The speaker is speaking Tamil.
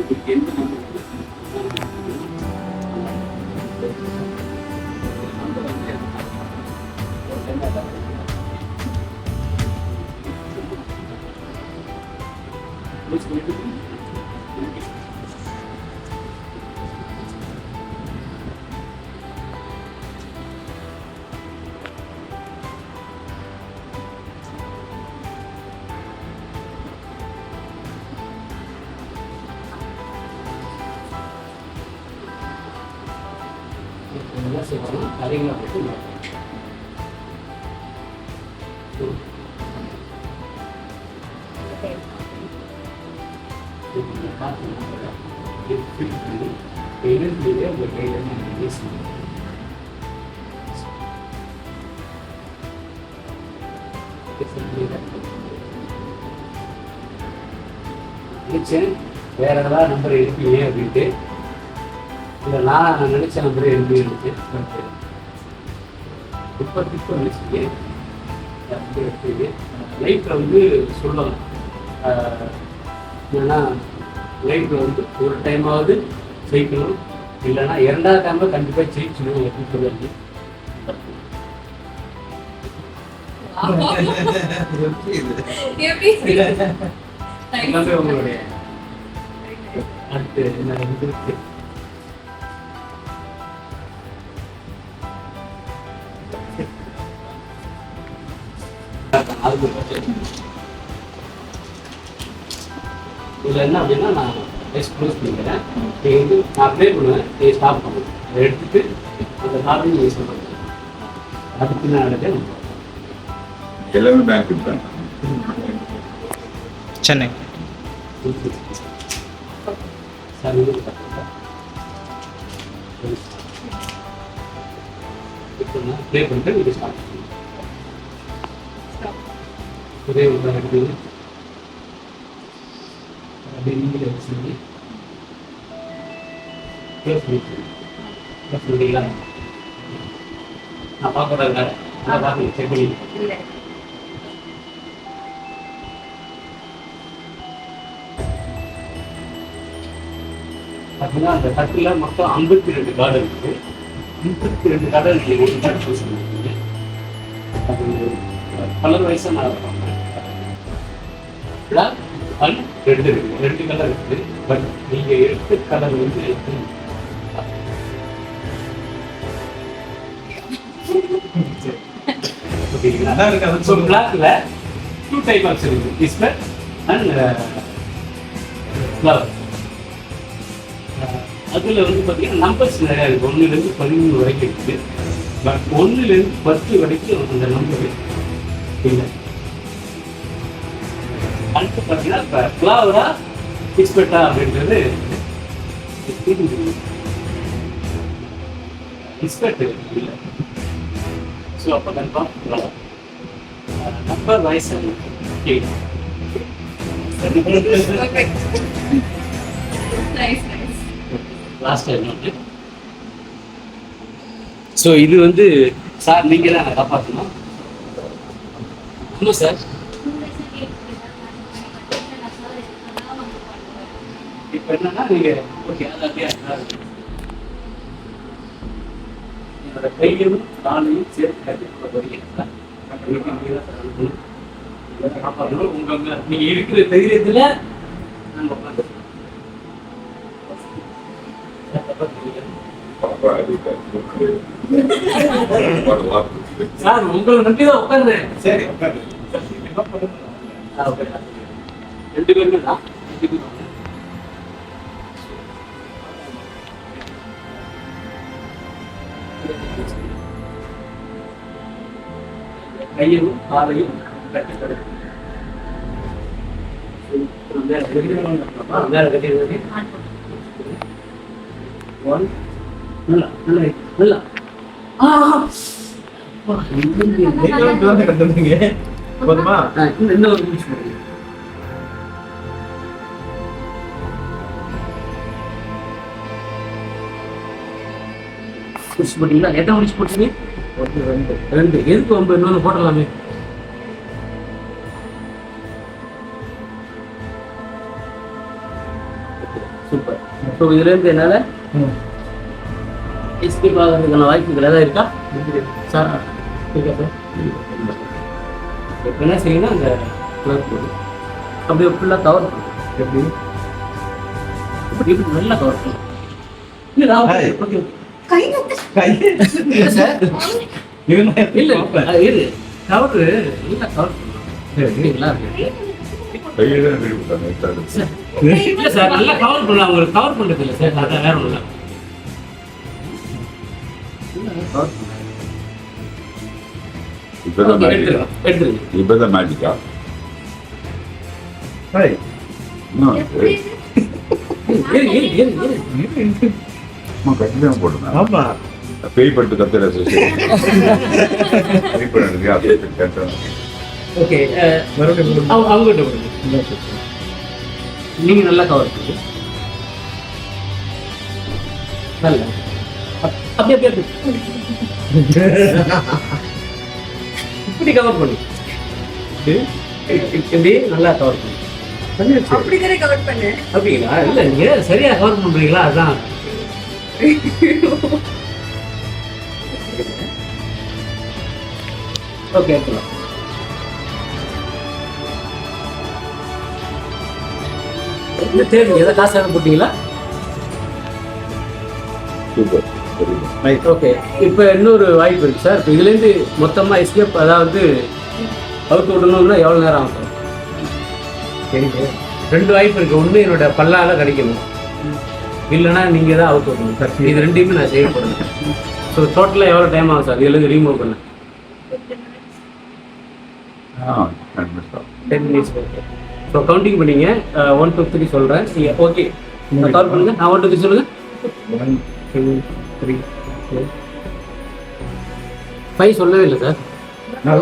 இதுக்கு எந்த நம்பர் என்ன செய்யணும் கரைகளை போட்டு உங்கள் கையில் பேசுங்க. வேற ஏதாவது நம்பர் எடுப்பீங்க அப்படின்ட்டு இல்லை நான் நினைச்ச நம்பரை எழுதி இருந்துச்சு இப்போ நினைச்சிங்க எடுத்து லைஃப்பில் வந்து சொல்லலாம். ஏன்னா லைஃப்பில் வந்து ஒரு டைமாவது ஜெயிக்கணும், இல்லைன்னா இரண்டாவது டைமாக கண்டிப்பாக ஜெயிக்கணும் அப்படின்னு சொல்லுவாங்க. எல்லாமே உங்களுடைய அடுத்து என்ன இருக்கு. இதில் என்ன அப்படின்னா நான் க்ளோஸ் பண்ணிக்கிறேன். நீங்கள் வந்து நான் அப்ளை பண்ணுவேன், நீங்கள் ஸ்டாப் பண்ணுவேன். அதை எடுத்துட்டு அந்த காரணம் நீங்கள் சொல்லுங்கள். அதுக்கு நான் நடக்க எல்லாமே பேங்க் தான் சென்னை சார் இப்போ நான் ப்ளே பண்ணிட்டு நீங்கள் ஸ்டாப் பண்ணுங்கள். ஒரே ஒரு எடுத்து அப்படியே நீங்களே வச்சுருங்க. க்ளோஸ் பண்ணிங்களா? நான் பார்க்கக்கூடாது, நான் பார்த்து செக் பண்ணி பார்த்தீங்கன்னா அந்த தட்டில் மொத்தம் 52 கார்டு இருக்குது. 52 கார்டு நீங்கள் ஒரு கார்டு சூஸ் பண்ணிருக்கீங்க. அது கலர் வைஸாக நான் ரெண்டு இருக்குது, 2 கலர் இருக்குது. பட் நீங்கள் எடுத்த கலர் வந்து ஓகேங்களா? ஸோ பிளாக்ல 2 டைப் ஆப்ஸ் இருக்குது, டிஸ்பிளே அண்ட் ஃப்ளவர். அதில் வந்து பார்த்தீங்கன்னா நம்பர்ஸ் நிறையா இருக்குது. 1லேருந்து 13 வரைக்கும் இருக்குது. பட் 1லேருந்து 10 வரைக்கும் அந்த நம்பர் இல்லை. அடுத்து பார்த்தீங்கன்னா இப்போ ஃப்ளவரா எக்ஸ்பெக்டா அப்படின்றது எக்ஸ்பெக்ட் இல்லை. ஸோ அப்போ confirm flower number wise last time வந்து. ஸோ இது வந்து சார் நீங்கள் தான் காப்பாற்றணும். இன்னும் சார் இப்போ என்னன்னா நீங்கள் ஓகே அது அப்படியே என்னோட கையும் காலையும் சேர்த்து கட்டிட்டு போறீங்க. காப்பாற்றணும். உங்க நீங்கள் இருக்கிற தைரியத்தில் நாங்கள் உட்காந்து சார் உங்களை நம்பி தான் உட்காருறேன். சரி உட்காரு. 2 பேருமே தான் கையும் காலையும் கட்டி போதுமா? இந்த ஒரு நிமிஷம் முடிச்சு போட்டீங்களா? எத்தனை முடிச்சு போட்டீங்க? 2 எதுக்கு 9 இன்னொன்று போட்டலாமே. So super. ஸோ இதுலேருந்து என்னால் எஸ்கேப் ஆகிறதுக்கான வாய்ப்புகள் ஏதாவது இருக்கா சார்? இருக்கா சார்? இப்போ என்ன செய்யணும்னா அந்த கலர் போடு அப்படியே ஃபுல்லாக கவர் பண்ணும். எப்படி இப்படி நல்லா கவர் பண்ணும். இல்லை ஓகே இல்லை சார், இல்லை இரு கவரு நல்லா கவர் பண்ணும். நல்லா இருக்கு கையில விட்டாங்க இல்லை சார், நல்லா கவர் பண்ணலாம். உங்களுக்கு கவர் பண்ணுறது இல்லை சார், அதான் வேற ஒன்றும் இப்பதான் மேஜிக்கா எடுத்துருங்க. இப்பதான் மேஜிக்கா கட்டிதான் போட்டுருந்தேன் ஆமா பேய் பட்டு கத்துற பேய் பண்ணுறது ஓகே, மறுபடியும் அவங்ககிட்ட கொடுங்க. நீங்க நல்லா கவர் பண்ணுங்க. நல்லா அப்படியே அப்படியே இப்படி கவர் பண்ணு. இப்படி நல்லா கவர் பண்ணு. அப்படிங்கறே கவர் பண்ணு. அப்படிங்களா? இல்ல நீங்க சரியா கவர் பண்றீங்களா? அதான் ஓகே எடுத்துக்கலாம். இந்த தேர்வு எதை காசு எதுவும் போட்டீங்களா? சூப்பர் ஓகே, இப்போ இன்னொரு வாய்ப்பு இருக்கு சார். இப்போ இதுலேருந்து மொத்தமாக எஸ்கேப் அதாவது அவுட் விடணும்னா எவ்வளோ நேரம் ஆகும்? சரிங்க, ரெண்டு வாய்ப்பு இருக்கு. ஒன்று என்னோட பல்லால கிடைக்கணும், இல்லைன்னா நீங்கள் தான் அவுட் விடணும் சார். இது ரெண்டையுமே நான் செய்யப்படணும். ஸோ டோட்டலாக எவ்வளோ டைம் ஆகும் சார் இதுலேருந்து ரீமூவ் பண்ண? 10 minutes. ஓகே, ஸோ கவுண்டிங் பண்ணிங்க. 1 2 3 சொல்கிறேன். ஓகே கவர் பண்ணுங்க. நான் 1 2 3 சொல்லுங்கள். 1 2 3 4 5 சொல்லவே இல்லை சார். நான்